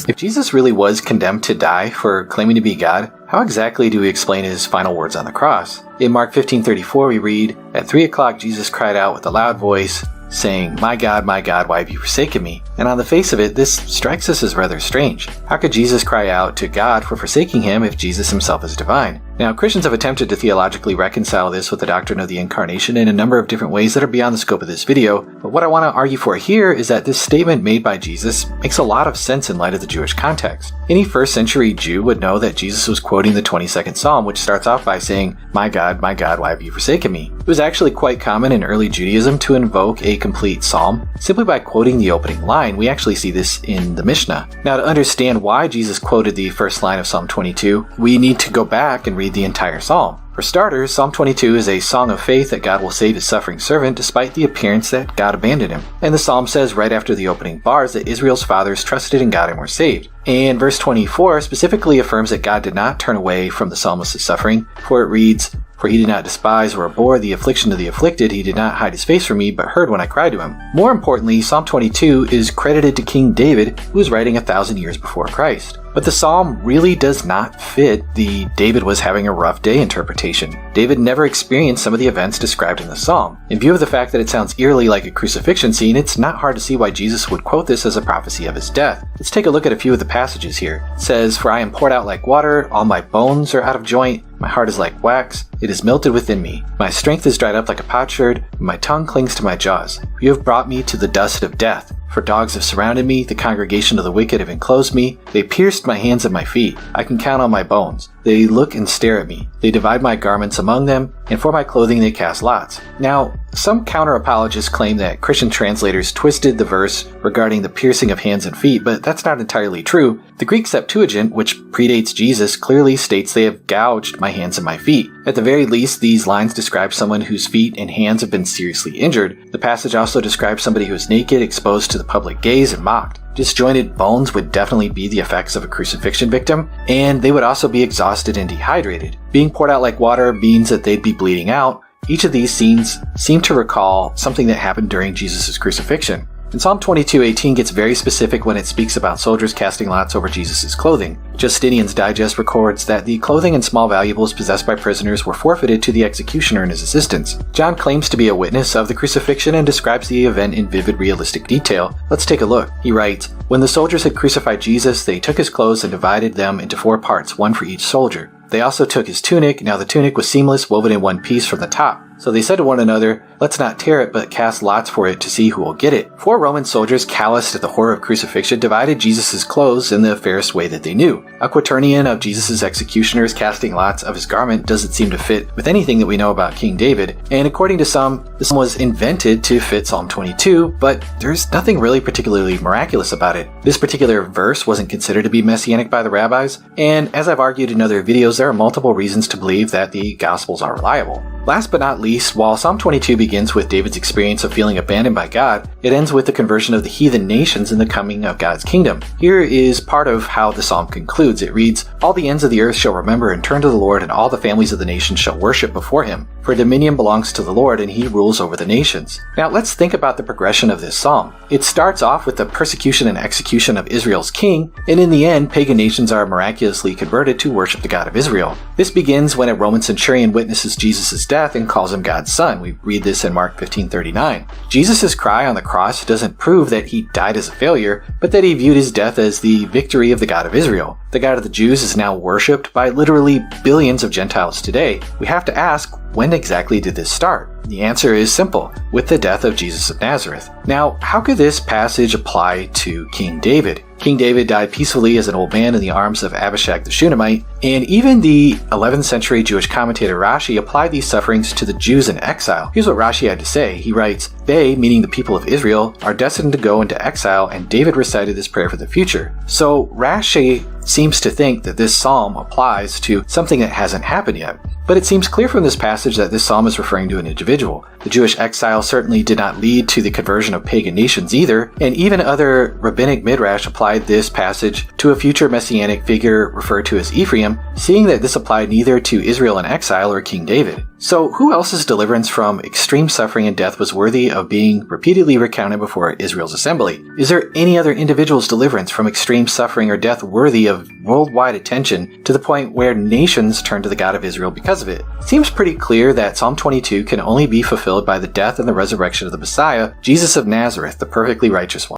If Jesus really was condemned to die for claiming to be God, how exactly do we explain his final words on the cross? In Mark 15:34 we read, "At 3 o'clock Jesus cried out with a loud voice, saying, my God, why have you forsaken me?" And on the face of it, this strikes us as rather strange. How could Jesus cry out to God for forsaking him if Jesus himself is divine? Now, Christians have attempted to theologically reconcile this with the doctrine of the Incarnation in a number of different ways that are beyond the scope of this video, but what I want to argue for here is that this statement made by Jesus makes a lot of sense in light of the Jewish context. Any first century Jew would know that Jesus was quoting the 22nd Psalm, which starts off by saying, my God, why have you forsaken me?" It was actually quite common in early Judaism to invoke a complete psalm. Simply by quoting the opening line, we actually see this in the Mishnah. Now, to understand why Jesus quoted the first line of Psalm 22, we need to go back and read the entire psalm. For starters, Psalm 22 is a song of faith that God will save his suffering servant despite the appearance that God abandoned him. And the psalm says right after the opening bars that Israel's fathers trusted in God and were saved. And verse 24 specifically affirms that God did not turn away from the psalmist's suffering, for it reads, "For he did not despise or abhor the affliction of the afflicted, he did not hide his face from me, but heard when I cried to him." More importantly, Psalm 22 is credited to King David, who was writing 1,000 years before Christ. But the psalm really does not fit the David was having a rough day interpretation. David never experienced some of the events described in the psalm. In view of the fact that it sounds eerily like a crucifixion scene, it's not hard to see why Jesus would quote this as a prophecy of his death. Let's take a look at a few of the passages here. It says, "For I am poured out like water, all my bones are out of joint, my heart is like wax, it is melted within me. My strength is dried up like a potsherd, and my tongue clings to my jaws. You have brought me to the dust of death. For dogs have surrounded me, the congregation of the wicked have enclosed me. They pierced my hands and my feet. I can count on my bones. They look and stare at me. They divide my garments among them, and for my clothing they cast lots." Now, some counter-apologists claim that Christian translators twisted the verse regarding the piercing of hands and feet, but that's not entirely true. The Greek Septuagint, which predates Jesus, clearly states they have gouged my hands and my feet. At the very least, these lines describe someone whose feet and hands have been seriously injured. The passage also describes somebody who is naked, exposed to the public gaze, and mocked. Disjointed bones would definitely be the effects of a crucifixion victim, and they would also be exhausted and dehydrated. Being poured out like water means that they'd be bleeding out. Each of these scenes seem to recall something that happened during Jesus' crucifixion. And Psalm 22:18 gets very specific when it speaks about soldiers casting lots over Jesus' clothing. Justinian's Digest records that the clothing and small valuables possessed by prisoners were forfeited to the executioner and his assistants. John claims to be a witness of the crucifixion and describes the event in vivid, realistic detail. Let's take a look. He writes, "When the soldiers had crucified Jesus, they took his clothes and divided them into 4 parts, one for each soldier. They also took his tunic. Now the tunic was seamless, woven in one piece from the top. So they said to one another, 'Let's not tear it, but cast lots for it to see who will get it.' 4 Roman soldiers, calloused at the horror of crucifixion, divided Jesus' clothes in the fairest way that they knew. A quaternion of Jesus' executioners casting lots of his garment doesn't seem to fit with anything that we know about King David, and according to some, this was invented to fit Psalm 22, but there's nothing really particularly miraculous about it. This particular verse wasn't considered to be messianic by the rabbis, and as I've argued in other videos, there are multiple reasons to believe that the Gospels are reliable. Last but not least, while Psalm 22 begins with David's experience of feeling abandoned by God, it ends with the conversion of the heathen nations and the coming of God's kingdom. Here is part of how the psalm concludes. It reads, "All the ends of the earth shall remember and turn to the Lord, and all the families of the nations shall worship before him. For dominion belongs to the Lord, and he rules over the nations." Now let's think about the progression of this psalm. It starts off with the persecution and execution of Israel's king, and in the end, pagan nations are miraculously converted to worship the God of Israel. This begins when a Roman centurion witnesses Jesus' death and calls him God's son. We read this in Mark 15:39. Jesus' cry on the cross doesn't prove that he died as a failure, but that he viewed his death as the victory of the God of Israel. The God of the Jews is now worshipped by literally billions of Gentiles today. We have to ask, when exactly did this start? The answer is simple, with the death of Jesus of Nazareth. Now, how could this passage apply to King David? King David died peacefully as an old man in the arms of Abishag the Shunammite, and even the 11th century Jewish commentator Rashi applied these sufferings to the Jews in exile. Here's what Rashi had to say. He writes, "They, meaning the people of Israel, are destined to go into exile, and David recited this prayer for the future." So Rashi seems to think that this psalm applies to something that hasn't happened yet. But it seems clear from this passage that this psalm is referring to an individual. The Jewish exile certainly did not lead to the conversion of pagan nations either, and even other rabbinic midrash applied this passage to a future messianic figure referred to as Ephraim, seeing that this applied neither to Israel in exile or King David. So who else's deliverance from extreme suffering and death was worthy of being repeatedly recounted before Israel's assembly? Is there any other individual's deliverance from extreme suffering or death worthy of worldwide attention to the point where nations turn to the God of Israel because of it? It seems pretty clear that Psalm 22 can only be fulfilled by the death and the resurrection of the Messiah, Jesus of Nazareth, the perfectly righteous one.